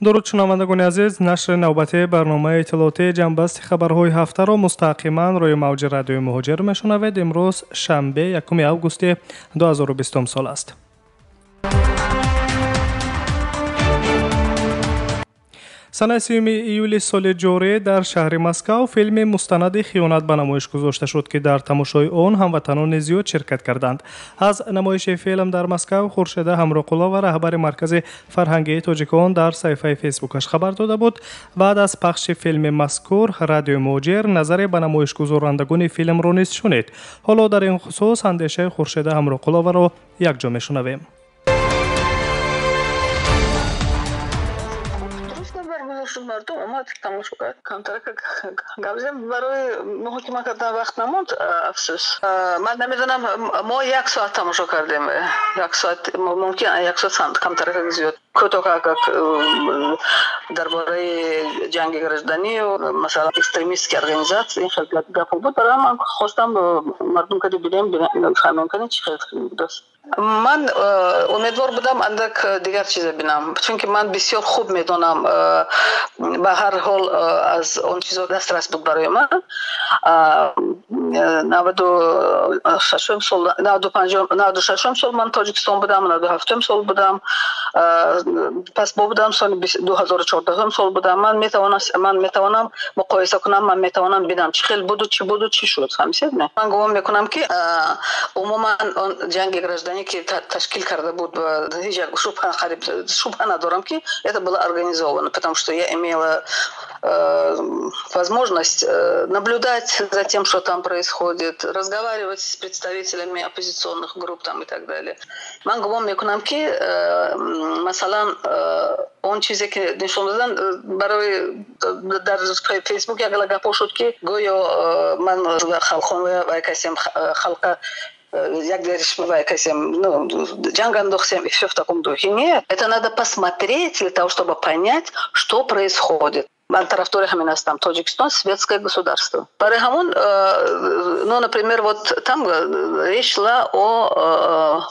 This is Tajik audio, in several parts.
дуруд шунавандагони азиз, нашри навбатии барномаи иттилоотии ҷамъбасти хабарҳои ҳафтаро мустақиман рӯи мавҷи радиои муҳоҷир мешунавед. имрӯз шанбе 1 августи 2020 сол аст. санаи 3 июли соли ҷорӣ дар шаҳри Москав филми мустанади хиёнат ба намоиш гузошта шуд, ки дар тамошои он ҳамватанони зиёд ширкат карданд. аз намоиши филм дар Москав Хуршеда Ҳамроқулова, раҳбари маркази фарҳангии тоҷикон, дар саҳифаи фейсбукаш хабар дода буд. баъд аз пахши филми мазкур, радиои муҳоҷир назари ба намоишгузорандагони филмро низ шунид. ҳоло дар ин хусус андешаи Хуршеда Ҳамроқуловаро якҷо мешунавем. мардум омад тамошо кард, камтар гавзем барои муҳокима кардан вақт намонд. афсус, ман намедонам, мо 1 соат тамошо кардем. 1 соат мумкин 1 соат камтар зиёд кӯтоҳ дар бораи ҷанги гражданию, масалан экстремистские организации гапо буд. барои ман хостам мардум кади бидем фаҳмем кардем чӣ хел будааст. ман умедвор будам андак дигар чизе бинам, чунки ман бисёр хуб медонам ба ҳар ҳол аз он чизо дастрас буд барои ман. 96 сол 96 сол ман Тоҷикистон будам, 97 сол будам, пас бо будам соли 2014 сол будам. ман метавонам муқоиса кунам, ман метавонам бинам чӣ хел буду, чӣ шуд. фаҳмисед? ман гумон мекунам ки умуман он ҷанги граждани ки ташкил карда буд, шубҳа надорам ки это было организовано, потому что я имела возможность наблюдать за тем, что там происходит, разговаривать с представителями оппозиционных групп там и так далее. Ман гумон мекунам ки масалан он чизе ки нишон додан барои дар фейсбук ягала гапо шуд ки гӯё ман халхон ва касем халқа як дериш бывает, джанг андохсем и все в таком духе. Нет, это надо посмотреть для того, чтобы понять, что происходит. Ман тарафдори ҳамин ҳастам. Тоҷикистон светское государство. Барои ҳамон, ну, например, вот там речь шла о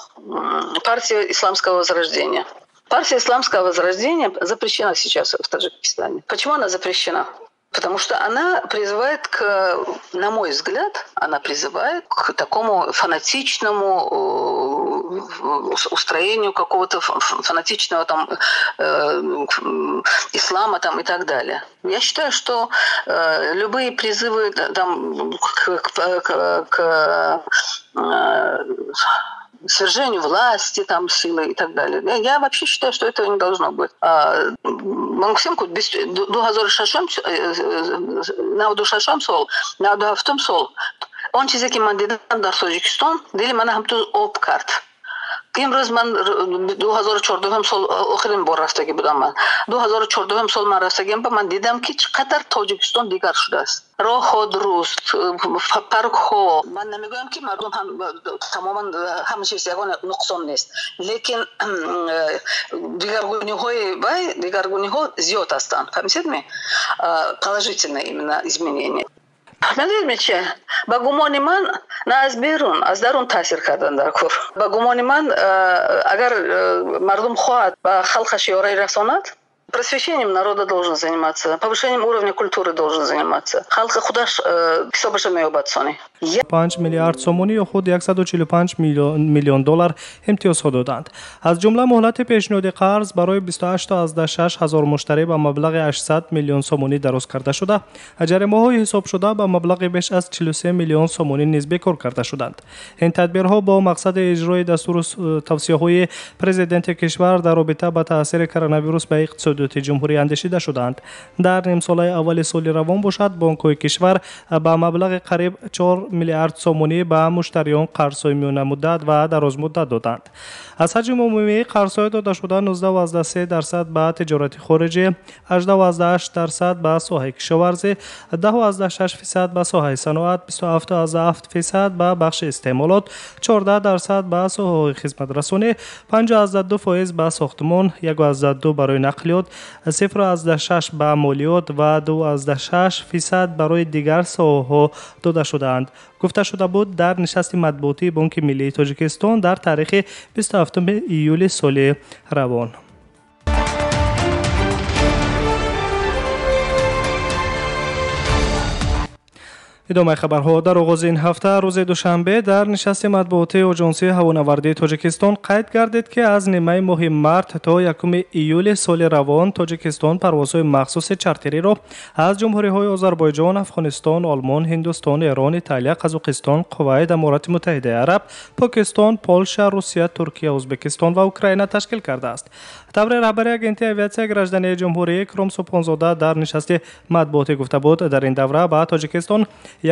партии Исламского возрождения. Партия Исламского возрождения запрещена сейчас в Таджикистане. Почему она запрещена? Потому что она призывает на мой взгляд, она призывает к такому фанатичному устроению какого-то фанатичного там ислама там и так далее. Я считаю, что любые призывы там к свержению власти, там, силы и так далее. Я вообще считаю, что этого не должно быть. Максимку 2006 сол, 97 сол, он чизе ки ман дидам дар Тоҷикистон, дили мана ҳам ту об кард. имрӯз ман 2014 сол охирин бор рафтагӣ будам. ман 2014 сол ман рафтагим, ман дидам ки чӣ қадар Тоҷикистон дигар шудааст. роҳҳо дуруст, паркҳо. ман намегӯям ки мардум тамоман ҳама чиз ягона нуқсон нест, лекин дигаргуниҳо зиёд ҳастанд. фаҳмиседми? Положительное именно изменение. Надеюсь, че ба гумони ман на аз берун, аз дарун таъсир кардан дар кор. Ба гумони ман агар мардум хоҳад ба халқаш ёрӣ расонад, просвещением народа должен заниматься, повышением уровня культуры должен заниматься. Халқи худаш ҳисобаша меёбад сони. 5 миллиард сомонӣ ё худ 145 миллион доллар имтиёзҳо доданд. аз ҷумла муҳлати пешниҳоди қарз барои 28.6 ҳазор муштарӣ ба маблағи 800 миллион сомонӣ дароз карда шуда, ҷаримаҳои ҳисобшуда ба маблағи беш аз 43 миллион сомонӣ низ бекор карда шуданд. ин тадбирҳо бо мақсади иҷрои дастуру тавсияҳои президенти кишвар дар робита ба таъсири коронавирус ба иқтисодиёти ҷумҳурӣ андешида шуданд. дар нимсолаи аввали соли равон бошад, бонкҳои кишвар ба маблағи қариб 4 миллиард сомонӣ ба муштариён қарзҳои миёнамуддат ва дарозмуддат доданд. аз ҳаҷми умумии қарзҳои додашуда 19.3% ба тиҷорати хориҷӣ, 18.8% ба соҳаи кишоварзӣ, 10.6% ба соҳаи саноат, 27.7% ба бахши истеъмолот, 14% ба соҳаҳои хизматрасонӣ, 5.2% ба сохтмон, 1.2% барои нақлиёт, 0.6% ба молиёт ва 2.6% барои дигар соҳаҳо дода шуданд. гуфта шуда буд дар нишасти матбуотии Бонки Миллии Тоҷикистон дар таърихи 27 июли соли равон. ادامه خبرها. در آغاز این هفته روز دوشنبه در نشست مطبوعاتی آژانسی هوانوردی تاجیکستان قید گردید که از نیمه ماه مارت تا 1 ایول سال روان تاجیکستان پروازهای مخصوص چارتری را از جمهوری‌های آذربایجان، افغانستان، آلمان، هندوستان، ایران، ایتالیا، قزاقستان، کویت، امارات متحده عرب، پاکستان، پولشا، روسیه، ترکیه، ازبکستان و اوکراین تشکیل کرده است. طبر رهبر اگنتی اویاسیون گراژدانی جمهوری اکرم سبحانزاده در نشست مطبوعاتی گفته بود در این دوره به تاجیکستان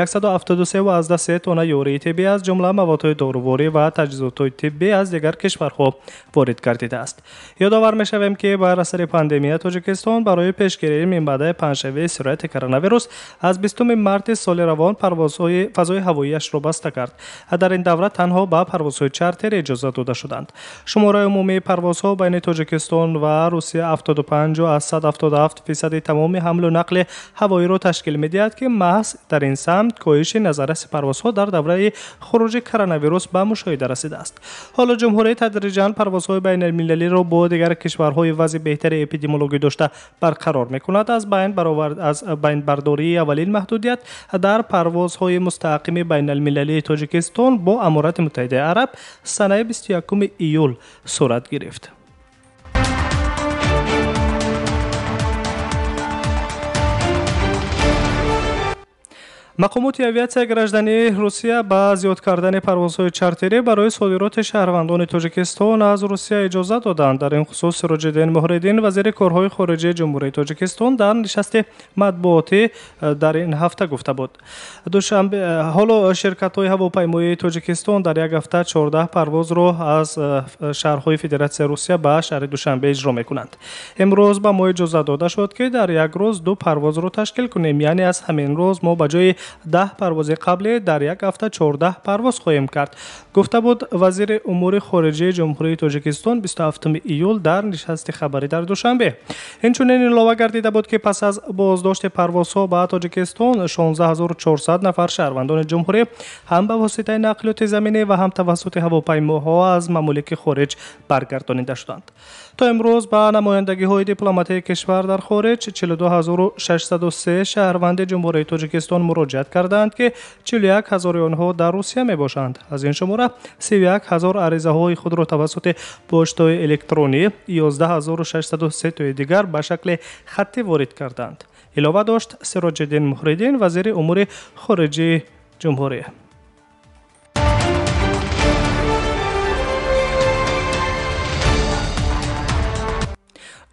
173 تن یوری طبی از جمله مواد دارویی و تجهیزات طبی از دیگر کشورها وارد گردیده است. یادآور می‌شویم که بر اثر پاندمی تاجیکستان برای پیشگیری من بعد پنجشنبه سرایت کرونا ویروس از 20 مارس سال روان پروازهای فضای هوایی‌اش را بسته کرد. در این دوره تنها با پروازهای چارتر اجازه داده شدند. شماره عمومی پروازها بین تاجیکستان و روسیه 75 از 177% تمام حمل و نقل هوایی را تشکیل می‌دهد که محض در این سمت کاهش نظارت پروازها در دوره خروج کرونا ویروس به مشاهده رسیده است. حالا جمهوری تدریجاً پروازهای بین المللی را با دیگر کشورهای وضع بهتر اپیدمیولوژی داشته برقرار می‌کند. از بین برداری اولین محدودیت در پروازهای مستقیم بین المللی تاجیکستان با امارات متحده عرب سنه 21 ایول صورت گرفت. مقامات اویاسیون گراژدانی روسیه با زیاد کردن پروازهای چارتری برای صادرات شهروندان تاجیکستان از روسیه اجازه دادند. در این خصوص سراج‌الدین محردین وزیر کارهای خارجه جمهوری تاجیکستان در نشست مطبوعاتی در این هفته گفته بود. دوشنبه حالا شرکت‌های هواپیمایی تاجیکستان در یک هفته 14 پرواز را از شهرهای فدراسیون روسیه به شهر دوشنبه اجرا می‌کنند. امروز به ما اجازه داده شد که در یک روز 2 پرواز را تشکیل کنیم، یعنی از همین روز ما به جای 10 پرواز قبلی در یک هفته 14 پرواز خواهیم کرد، گفته بود وزیر امور خارجه جمهوری تاجیکستان 27 ایول در نشست خبری در دوشنبه. اینچنین علاوه گردیده بود که پس از بازداشت پروازها به تاجیکستان 16400 نفر شهروندان جمهوری هم به واسطه نقلیات زمینی و هم توسط هواپیماها از ممالک خارج برگردانیده شدند. تا امروز به نمایندگی‌های دیپلماتیک کشور در خارج 42603 شهروند جمهوری تاجیکستان مراجعت کردند که 41000 آنها در روسیه میباشند. از این شماره 31000 عریضه‌های خود را توسط پست‌های الکترونی، 11603 تا دیگر به شکل خطی وارد کردند. علاوه داشت سراج‌الدین محردین وزیر امور خارجه جمهوری.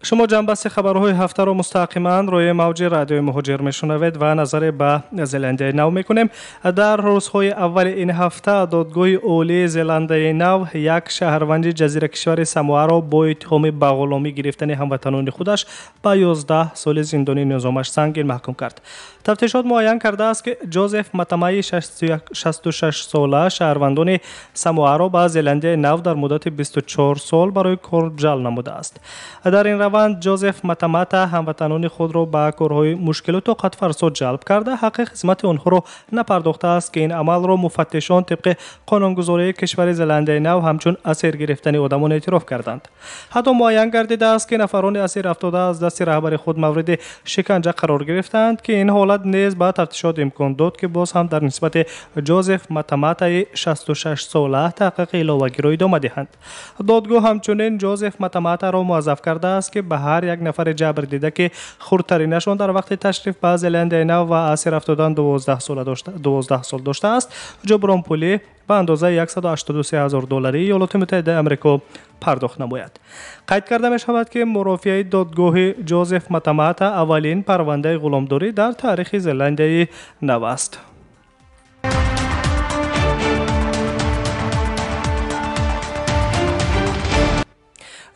شما جنبست خبرهای هفته را مستقیما روی موج رادیو مهاجر میشنوید و نظر به زلنده نو میکنیم. در روزهای اول این هفته دادگاه عالی زلنده نو یک شهروند جزیره کشور ساموآ را با اتهام به غلامی گرفتن هموطنان خودش به 11 سال زندانی نظامش سنگین محکوم کرد. تفتیشات معین کرده است که جوزف ماتامای 66 ساله شهروندان ساموآ را به زلنده نو در مدت 24 سال برای کار جلب نموده است. در این روند جوزف ماتاماتا هموطنان خود را به کارهای مشکل و طاقت فرسا جلب کرده حق خدمت آنها را نپرداخته است که این عمل را مفتشان طبق قانونگذاری کشور زلنده نو همچون اسیر گرفتن آدمان اعتراف کردند. حتی معین گردیده است که نفران اسیر افتاده از دست رهبر خود مورد شکنجه قرار گرفتند که این حالت نیز به تفتیشات امکان داد که باز هم در نسبت جوزف ماتاماتا 66 ساله تحقیق علاوه‌گیری ادامه دهند. دادگاه همچنین جوزف ماتاماتا را موظف کرده است که به هر یک نفر جبر دیده که خردترینشان در وقت تشریف به زلنده نو و اسیر افتادن 12 سال داشته است جبران پولی به اندازه $183,000 ایالات متحده آمریکا پرداخت نماید. قید کرده می شود که مرافعه دادگاه جوزف ماتاماتا اولین پرونده غلامداری در تاریخ زلنده نو است.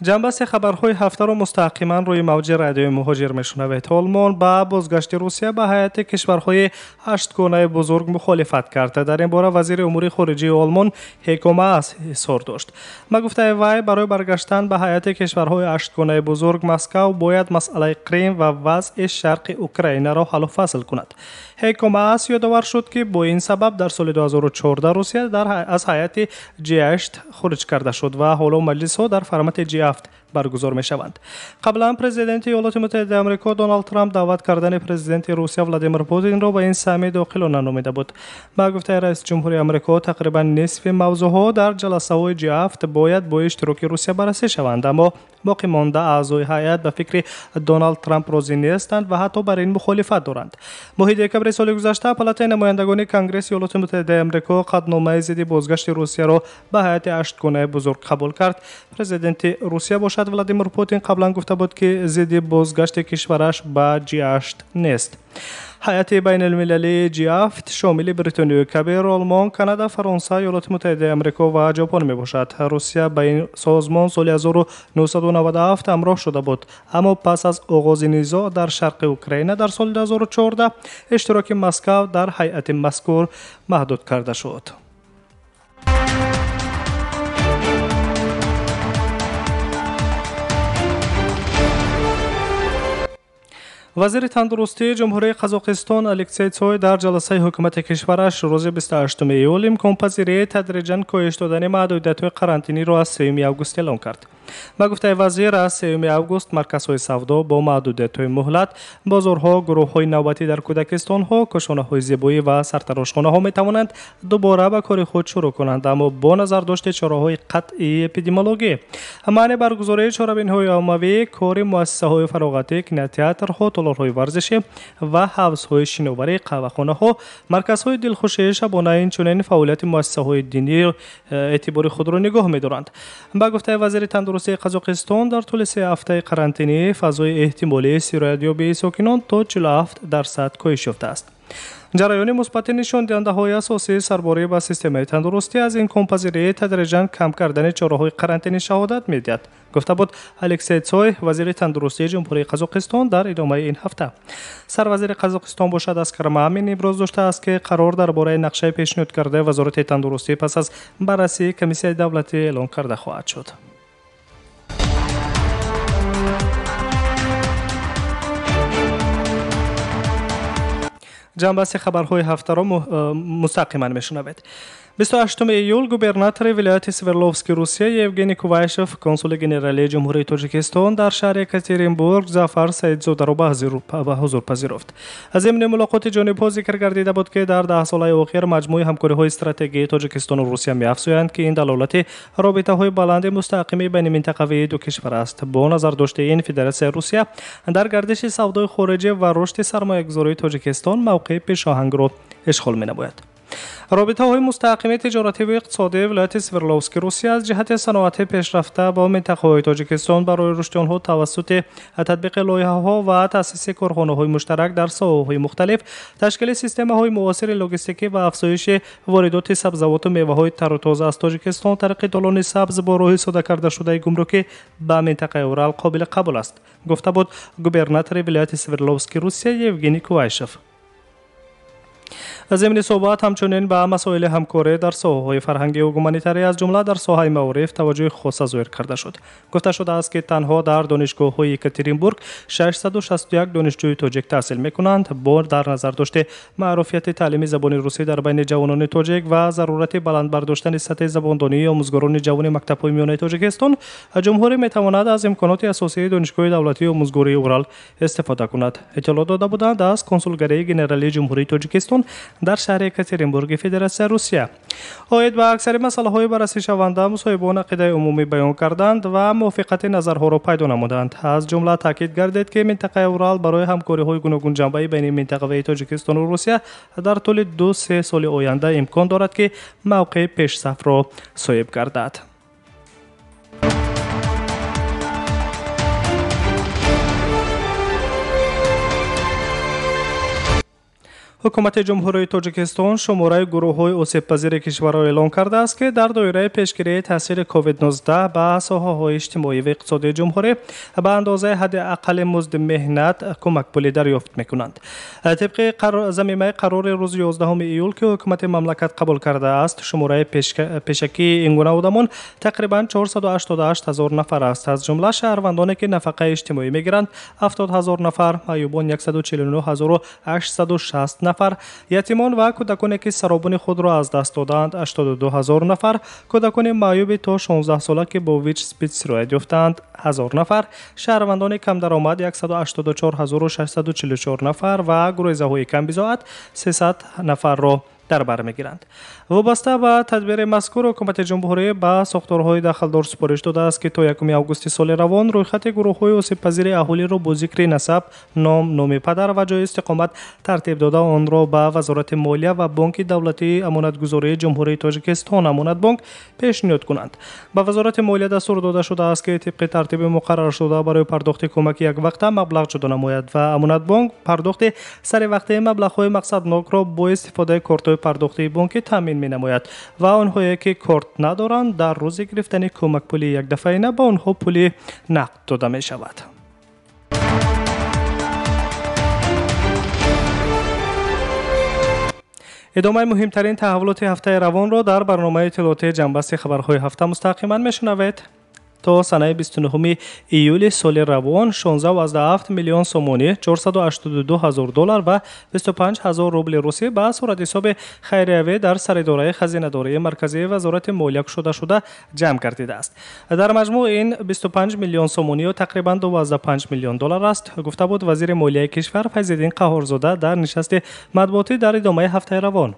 جنبست خبرهای هفته را مستقیما روی موج رادیو مهاجر میشنوید. آلمان با بازگشت روسیه به هیئت کشورهای 8 گانه بزرگ مخالفت کرد. در این باره وزیر امور خارجه آلمان هیکو ماس اظهار داشت. با گفته وی برای برگشتن به هیئت کشورهای 8 گانه بزرگ مسکو باید مسئله کریم و وضع شرق اوکراین را حل و فصل کند. هیکو ماس یادآور شد که با این سبب در سال 2014 روسیه از هیئت G8 خارج کرده شد و حالا مجلس ها در فرمت G7 برگزار می شوند. قبلا پرزیدنت ایالات متحده آمریکا دونالد ترامپ دعوت کردن پرزیدنت روسیه ولادیمیر پوتین را به این سمیت داخل نامیده بود. با گفته رئیس جمهوری آمریکا تقریبا نصف موضوعها در جلسه های G7 باید با اشتراک روسیه بررسی شوند، اما باقی مانده اعضای هیئت به فکر دونالد ترامپ راضی نیستند و حتی بر این مخالفت دارند. ماه دکبر سال گذشته پالاتای نمایندگان کنگره ایالات متحده آمریکا قطعنامه ضد بازگشت روسیه را به هیئت 8 گانه بزرگ قبول کرد. پرزیدنت روسیه باشد ولادیمیر پوتین قبلا گفته بود که ضد بازگشت کشورش به G8 نیست. هیئت بین المللی G7 شامل بریتانیا کبیر، آلمان، کانادا، فرانسه، ایالات متحده آمریکا و ژاپن می باشد. روسیه به این سازمان سال 1997 همراه شده بود، اما پس از آغاز نزاع در شرق اوکراین در سال 2014 اشتراک مسکو در هیئت مذکور محدود کرده شد. وزیر تندرستی جمهوری قزاقستان الکسی چوی در جلسه حکومت کشورش روز 28 ایول امکان‌پذیری تدریجاً کاهش دادن محدودیت‌های قرنطینی را از 3 آگوست اعلام کرد. با گفته وزیر از 3 آگوست مرکزهای سودا با محدودیت‌های مهلت، بازارها، گروه‌های نوبتی در کودکستان‌ها، کاشانه‌های زیبایی و سرتراشخانه‌ها می‌توانند دوباره به کار خود شروع کنند، اما با نظر داشت چاره‌های قطعی اپیدمیولوژی. مانع برگزاری چهاربین‌های عمومی، کار مؤسسه‌های فراغتی، کینوتئاترها، تالارهای ورزشی و حوض‌های شناوری، قهوه‌خانه‌ها، مرکزهای دلخوشی شبانه، اینچنین فعالیت مؤسسه‌های دینی اعتبار خود را نگاه می‌دارند. با گفته وزیر تندرستی قزاقستان در طول 3 هفته قرنطینه فضای احتمالی سیرایت‌یابی ساکنان تا 47% کاهش یافته است. جریان مثبت نشان دهنده‌های اساسی سرباره به سیستم تندرستی از این امکان‌پذیری تدریجاً کم کردن چاره‌های قرنطینه شهادت می‌دهد، گفته بود الکسی چوی وزیر تندرستی جمهوری قزاقستان در ادامه این هفته. سروزیر قزاقستان باشد اسکر مامین ابراز داشته است که قرار درباره نقشه پیشنهاد کرده وزارت تندرستی پس از بررسی کمیسیون دولتی اعلام کرده خواهد شد. ҷамъбасти хабарҳои ҳафтаро мустақиман мешунавед. 28 июл губернатори вилояти свердловски русия евгений кувайшев консули генералии ҷумҳурии тоҷикистон дар шаҳри екатеринбург зафар саидзодаро ба ҳузур пазируфт. зимни мулоқоти ҷонибҳо зикр гардида буд ки дар 10 солаи охир маҷмӯи ҳамкориҳои стратегии тоҷикистону русия меафзоянд ки ин далолати робитаҳои баланди мустақими байни минтақавии ду кишвар аст. бо назар доштаи ин федератсияи русия дар гардиши савдои хориҷӣ ва рушди сармоягузории тоҷикистон мавқеи пешоҳангро ишғол менамояд. робитаҳои мустақими тиҷоратӣ ва иқтисодии вилояти свердловски русия аз ҷиҳати саноатӣ пешрафта бо минтақаҳои тоҷикистон барои рушди онҳо тавассути татбиқи лоиҳаҳо ва таъсиси корхонаҳои муштарак дар соҳаҳои мухталиф, ташкили системаҳои муосири логистикӣ ва афзоиши воридоти сабзавоту меваҳои тарутоза аз тоҷикистон тариқи долони сабз бо роҳи содакардашудаи гумрукӣ ба минтақаи Урал қобили қабул аст, гуфта буд губернатори вилояти свердловски русия евгений кувайшев. зимни суҳбат ҳамчунин ба масоили ҳамкорӣ дар соҳаҳои фарҳангию гуманитарӣ аз ҷумла дар соҳаи маориф таваҷҷӯҳи хоса зоҳир карда шуд. гуфта шудааст ки танҳо дар донишгоҳҳои Екатеринбург 661 донишҷӯи тоҷик таҳсил мекунанд. бо дар назар дошти маъруфияти таълими забони русӣ дар байни ҷавонони тоҷик ва зарурати баландбардоштани сатҳи забондонии омӯзгорони ҷавони мактабҳои миёнаи тоҷикистон, ҷумҳурӣ метавонад аз имконоти асосии донишгоҳи давлатии омӯзгории Урал истифода кунад. иттилоъ дода буданд аз консулгарии генералии ҷумҳурии тоҷикистон дар шаҳри Екатеринбурги Федератсияи Русия. оид ба аксари масъалаҳои баррасишаванда мусоҳибон ақидаи умумӣ баён карданд ва мувофиқати назарҳоро пайдо намуданд. аз ҷумла таъкид гардид ки минтақаи Урал барои ҳамкориҳои гуногун ҷанбаи байни минтақавии Тоҷикистону Русия дар тӯли 2-3 соли оянда имкон дорад ки мавқеи пешсафро соҳиб гардад. ҳукумати ҷумҳурии тоҷикистон шумораи гурӯҳҳои осебпазири кишварро эълон кардааст ки дар доираи пешгирии таъсири COVID-19 ба соҳаҳои иҷтимоӣ ва иқтисодии ҷумҳурӣ ба андозаи ҳадди аққали музди меҳнат кӯмакпулӣ дарёфт мекунанд. тибқи замимаи қарори рӯзи 11 июл ки ҳукумати мамлакат қабул кардааст, шумораи пешакии ин гуна одамон тақрибан 488 000 нафар аст. аз ҷумла шаҳрвандоне ки нафақаи иҷтимоӣ мегиранд 70 000 нафар, айюбон 149 860 нафар нафар, ятимон ва кӯдаконе ки саробони худро аз даст доданд 82000 нафар, кӯдакони маъюби то 16 сола ки бо ВИЧ СПИД сироят ёфтанд 1000 нафар, шаҳрвандони камдаромад 184644 нафар ва гурӯҳизаҳои камбизоат 300 нафарро дар бар мегиранд. вобаста ба тадбири мазкур ҳукумати ҷумҳурӣ ба сохторҳои дахалдор супориш додааст ки то 1 августи соли равон рӯйхати гурӯҳҳои осибпазири аҳолиро бо зикри насаб, ном, номи падар ва ҷои истиқомат тартиб дода онро ба вазорати молия ва бонки давлатии амонатгузории ҷумҳурии Тоҷикистон Амонатбонк пешниҳод кунанд. ба вазорати молия дастур дода шудааст ки тибқи тартиби муқарраршуда барои пардохти кӯмаки яквақта маблағ ҷудо намояд ва Амонатбонк пардохти саривақтии маблағҳои мақсаднокро бо истифодаи кортҳои пардохтии бонкӣ таъмин менамояд ва онҳое ки корт надоранд дар рӯзи гирифтани кӯмакпули якдафаина ба онҳо пули нақд дода мешавад. идомаи муҳимтарин таҳаввулоти ҳафтаи равонро дар барномаи иттилоотии ҷамъбасти хабарҳои ҳафта мустақиман мешунавед. то санаи 29 июли соли равон 16,7 миллион сомонӣ 482 000 доллар ва 25 000 рубли русӣ ба суратҳисоби хайриявӣ дар саридораи хазинадории марказии вазорати молия кушода шуда ҷамъ гардидааст. дар маҷмӯъ ин 25 миллион сомонӣ тақрибан 12 миллион доллар аст, гуфта буд вазири молияи кишвар Файзиддин Қаҳорзода дар нишасти матбуотӣ дар идомаи ҳафтаи равон.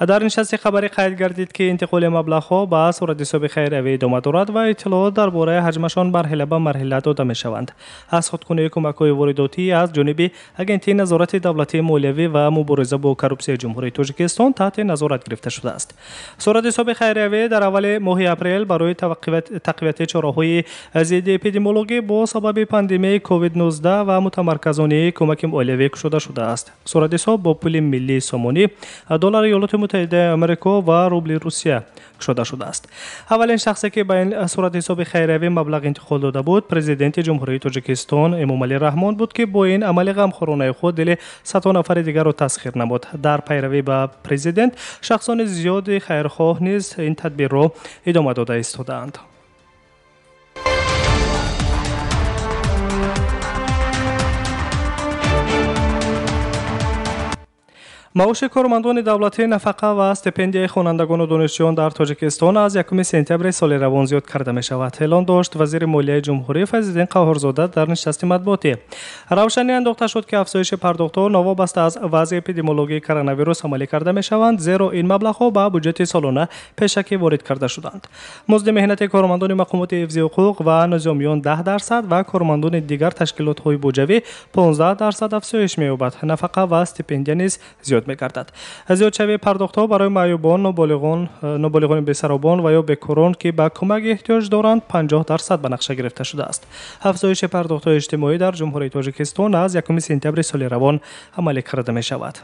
дар нишасти хабарӣ қайд гардид ки интиқоли маблағҳо ба суратҳисоби хайриявӣ идома дорад ва иттилоот дар бораи ҳаҷмашон марҳила ба марҳила дода мешаванд. аз худкунии кӯмакҳои воридотӣ аз ҷониби агентии назорати давлатии молиявӣ ва мубориза бо коррупсияи ҷумҳурии Тоҷикистон таҳти назорат гирифта шудааст. суратҳисоби хайриявӣ дар аввали моҳи апрел барои тақвияти чораҳои зидди эпидемиологӣ бо сабаби пандемияи COVID-19 ва мутамарказонии кӯмаки молиявӣ кушода шудааст. суратҳисоб бо пули миллии сомонӣ доллари Иёлоти Муттаҳидаи Амрико ва рубли Русия кушода шудааст. аввалин шахсе ки ба ин суратҳисоби хайриявӣ маблағ интиқол дода буд президенти ҷумҳурии Тоҷикистон Эмомалӣ Раҳмон буд ки бо ин амали ғамхоранаи худ дили садҳо нафари дигарро тасхир намуд. дар пайравӣ ба президент шахсони зиёди хайрхоҳ низ ин тадбирро идома дода истодаанд. маоши кормандони давлатӣ, нафақа ва стипендияи хонандагону донишҷӯён дар Тоҷикистон аз 1 сентябри соли равон зиёд карда мешавад. эълон дошт вазири молияи ҷумҳурӣ Файзиддин Қаҳорзода дар нишасти матбуотӣ. равшанӣ андохта шуд ки афзоиши пардохтҳо новобаста аз вазъи эпидемиологии коронавирус амалӣ карда мешаванд, зеро ин маблағҳо ба бюҷети солона пешакӣ ворид карда шуданд. музди меҳнати кормандони мақомоти ҳифзи ҳуқуқ ва низомиён 10% ва кормандони дигар ташкилотҳои буҷавӣ 15% афзоиш меёбад. нафақа ва стипендия низ зиёд мегардад. зиёдшавии пардохтҳо барои маъюбон, ноболиғони бесаробон ва ё бекорон ки ба кӯмак эҳтиёҷ доранд 50% ба нақша гирифта шудааст. афзоиши пардохтҳои иҷтимоӣ дар ҷумҳурии Тоҷикистон аз 1 сентябри соли равон амалӣ карда мешавад.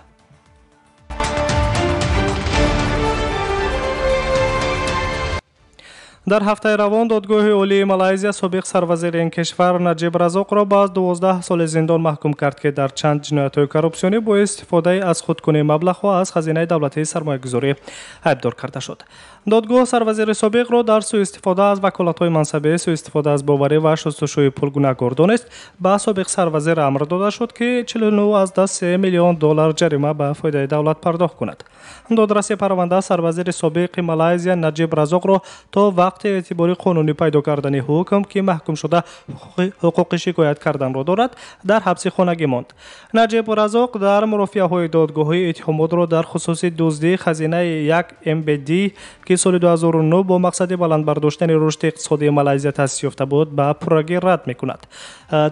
дар ҳафтаи равон додгоҳи олии Малайзия собиқ сарвазири ин кишвар Наҷиб Разоқро ба 12 соли зиндон маҳкум кард ки дар чанд ҷиноятҳои коррупсионӣ бо истифодаи аз худкунии маблағҳо аз хазинаи давлатии сармоягузорӣ айбдор карда шуд. додгоҳ сарвазири собиқро дар сӯистифода аз ваколатҳои мансабӣ, сӯистифода аз боварӣ ва шустушӯи пул гунаҳгор донист. ба собиқ сарвазир амр дода шуд ки 49,3 миллион доллар ҷарима ба фоидаи давлат пардохт кунад. додраси парванда сарвазири собиқи Малайзия Наҷиб Разоқро то вақти эътибори қонунӣ пайдо кардани ҳукм ки маҳкум шуда ҳуқуқи шикоят карданро дорад, дар ҳабси хонагӣ монд. Наҷиб Разоқ дар мурофиаҳои додгоҳӣ иттиҳомотро дар хусуси дуздии хазинаи 1 МБД ки соли 2009 бо мақсади баландбардоштани рушди иқтисодии Малайзия таъсис ёфта буд ба пуррагӣ рад мекунад.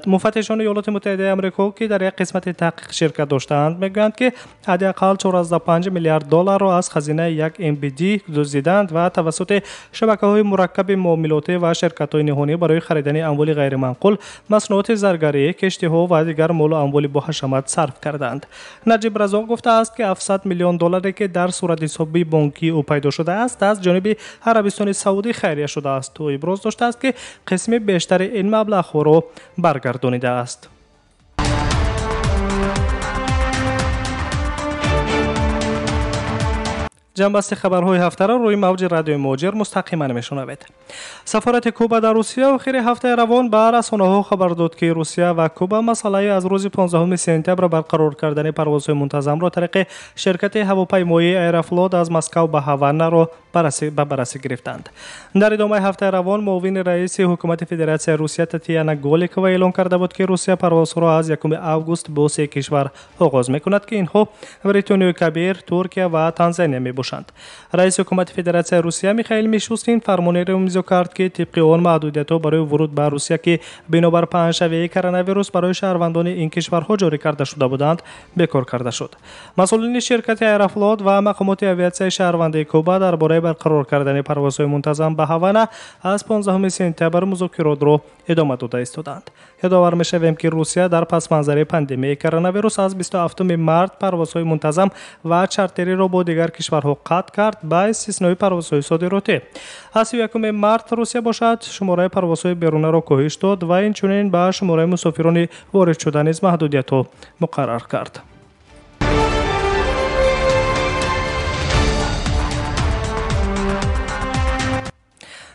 муфаттишони Иёлоти Муттаҳидаи Амрико ки дар як қисмати таҳқиқ ширкат доштаанд мегӯянд ки ҳадиақал 14.5 миллиард долларро аз хазинаи 1 МБД дуздиданд ва тавассути шабакаҳои мураккаби муомилотӣ ва ширкатҳои ниҳонӣ барои харидани амволи ғайриманқул, маснуоти заргарӣ, киштиҳо ва дигар молу амволи боҳашамат сарф карданд. Наҷиб Разоқ гуфтааст ки 700 миллион долларе ки дар суратҳисоби бонкӣ ӯ пайдо шудааст аз ҷониби Арабистони Саудӣ хайрия шудааст. ӯ иброз доштааст ки қисми бештари ин маблағҳоро баргардонидааст. ҷамъбасти хабарҳои ҳафтаро рӯи мавҷи радиои муҳоҷир мустақиман мешунавед. Сафорати Куба дар Русия охири ҳафтаи равон ба расонаҳо хабар дод, ки Русия ва Куба масъалаи аз рӯзи 15 сентябр барқарор кардани парвозҳои мунтазамро тариқи ширкати ҳавопаймоии Аэрофлот аз Москав ба Ҳаванаро ба баррасӣ гирифтанд. Дар идомаи ҳафтаи равон муовини раиси ҳукумати Федератсияи Русия Татьяна Голикова эълон карда буд, ки Русия парвозҳоро аз 1 август бо 3 кишвар оғоз мекунад, ки инҳо Бритонияи Кабир, Туркия ва Танзания мебошанд. Раиси ҳукумати Федератсияи Русия Михаил Мишустин фармонеро имзо кард, ки тибқи он маҳдудиятҳо барои вуруд ба Русия, ки бинобар паҳншавии коронавирус барои шаҳрвандони ин кишварҳо ҷорӣ карда шуда буданд, бекор карда шуд. масъулини ширкати Аэрофлот ва мақомоти авиатсияи шаҳрвандии Куба дар бораи барқарор кардани парвозҳои мунтазам ба Ҳавана аз 15 сентябр музокиротро идома дода истоданд. Ёдовар мешавем, ки Русия дар пасманзари пандемияи коронавирус аз 27 март парвозҳои мунтазам ва чартериро бо дигар кишварҳо қатъ кард, ба истиснои парвозҳои содиротӣ. аз 31 март Русия бошад шумораи парвозҳои берунаро коҳиш дод ва инчунин ба шумораи мусофирони ворид шуда низ маҳдудиятҳо муқаррар кард.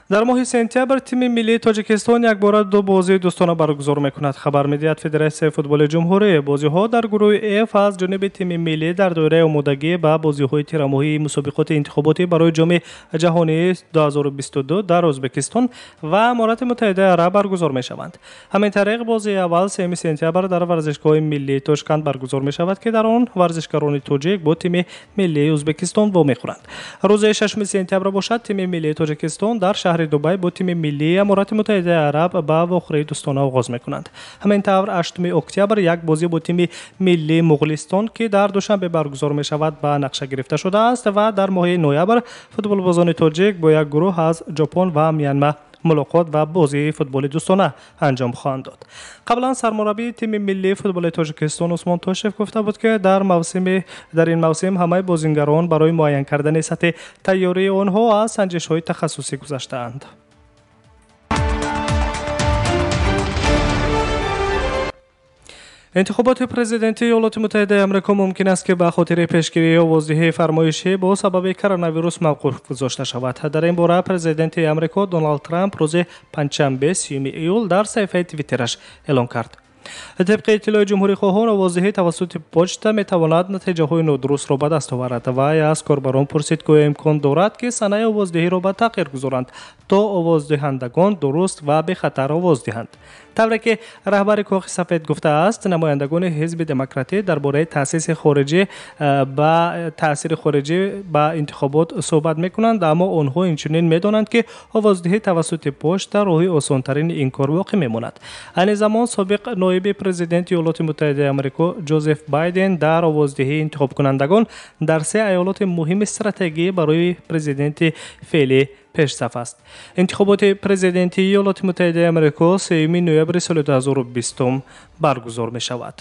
дар моҳи сентябр тими миллии Тоҷикистон якбора 2 бозии дӯстона баргузор мекунад. Хабар медиҳад Федератсияи футболи ҷумҳурӣ. Бозиҳо дар гурӯҳи F аз ҷониби тими миллӣ дар доираи омодагӣ ба бозиҳои тирамоҳии мусобиқоти интихоботӣ барои ҷоми ҷаҳонии 2022 дар Ӯзбекистон ва Аморати Муттаҳидаи Араб баргузор мешаванд. ҳамин тариқ бозии аввал 3 сентябр дар варзишгоҳи миллии Тошканд баргузор мешавад, ки дар он варзишгарони тоҷик бо тими миллии Ӯзбекистон вомехӯранд. рӯзи 6 сентябр бошад тими миллии Тоҷикистон дар шаҳри Дубай бо тими миллии Аморати Муттаҳидаи Араб ба вохӯрии дӯстона оғоз мекунанд. ҳамин тавр 8 октябр як бозӣ бо тими миллии Муғлистон, ки дар душанбе баргузор мешавад, ба нақша гирифта шудааст ва дар моҳи ноябр футболбозони тоҷик бо як гурӯҳ аз Ҷопон ва Мянма мулоқот ва бозии футболи дӯстона анҷом хоҳанд дод. қаблан сармураббии тими миллии футболи Тоҷикистон Усмон Тошев гуфта буд, ки дар ин мавсим ҳамаи бозингарон барои муайян кардани сатҳи тайёрии онҳо аз санҷишҳои тахассусӣ гузаштаанд. интихоботи президентии Иёлоти Муттаҳидаи Амрико мумкин аст, ки ба хотири пешгирии овоздиҳии фармоишӣ бо сабаби коронавирус мавқуф гузошта шавад. дар ин бора президенти Амрико Доналд Трамп рӯзи панҷшанбе 30 июл дар саҳифаи твиттераш эълон кард: طبق اطلاع جمهوری خواهان واضحه توسط پوچتا میتواند نتیجه های نادرست را به دست آورد و از کاربران پرسید که امکان دارد که صنایع آوازدهی را به تغییر گذارند تا آوازدهندگان درست و به خطر آواز دهند. طوری که رهبر کاخ سفید گفته است نمایندگان حزب دموکراتی درباره تأسیس خارجی با تأثیر خارجی با انتخابات صحبت میکنند، اما آنها اینچنین میدانند که آوازدهی توسط پشت راهی آسانترین این کار واقع میماند. آن زمان سابق نایب پرزیدنت ایالات متحده آمریکا جوزف بایدن در آوازدهی انتخاب کنندگان در 3 ایالت مهم استراتژیکی برای پرزیدنت فعلی پیش‌صف است. انتخابات پرزیدنتی ایالات متحده آمریکا 3 نوامبر سال 2020 برگزار می شود.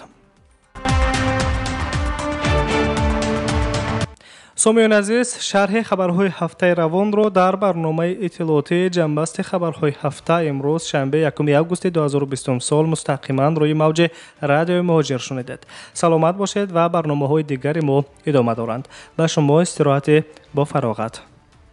سامیان عزیز، شرح خبرهای هفته روان را در برنامه اطلاعاتی جنبست خبرهای هفته امروز شنبه 1 آگوست 2020 سال مستقیما روی موج رادیو مهاجر شنیدید. سلامت باشید و برنامه‌های دیگری ما ادامه دارند. به شما استراحت با فراغت.